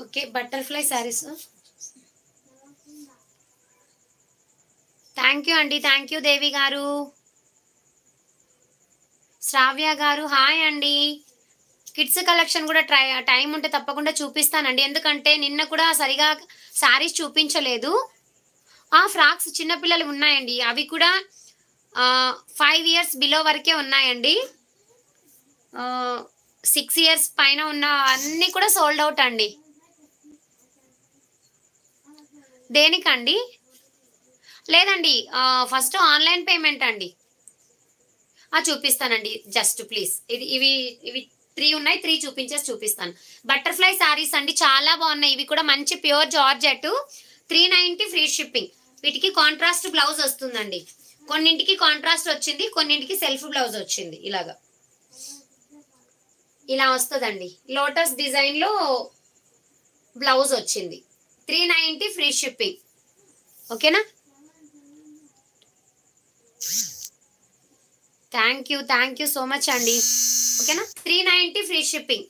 Okay, butterfly saris. Thank you అండి, thank you దేవి గారు. శ్రావ్య గారు హాయ్ అండి. కిడ్స్ కలెక్షన్ కూడా టైం ఉంటే తప్పకుండా చూపిస్తానండి, ఎందుకంటే నిన్న కూడా సరిగా శారీస్ చూపించలేదు. ఫ్రాక్స్ చిన్నపిల్లలు ఉన్నాయండి, అవి కూడా 5 years బిలో వరకే ఉన్నాయండి. 6 years పైన ఉన్న అన్నీ కూడా సోల్డ్ అవుట్ అండి. దేనికండి? లేదండి, ఫస్ట్ ఆన్లైన్ పేమెంట్ అండి. చూపిస్తానండి, జస్ట్ ప్లీజ్. ఇవి ఇవి 3 ఉన్నాయి, 3 చూపిస్తాను. బటర్ఫ్లై శారీస్ అండి, చాలా బాగున్నాయి. ఇవి కూడా మంచి ప్యూర్ జార్జెట్, 390 ఫ్రీ షిప్పింగ్. వీటికి కాంట్రాస్ట్ బ్లౌజ్ వస్తుందండి. కొన్నింటికి కాంట్రాస్ట్ వచ్చింది, కొన్నింటికి సెల్ఫ్ బ్లౌజ్ వచ్చింది. ఇలా వస్తుందండి. లోటస్ డిజైన్ లో బ్లౌజ్ వచ్చింది. 390 ఫ్రీ షిప్పింగ్. ఓకేనా? థ్యాంక్ యూ సో మచ్ అండి. ఓకేనా? 390 ఫ్రీ షిప్పింగ్.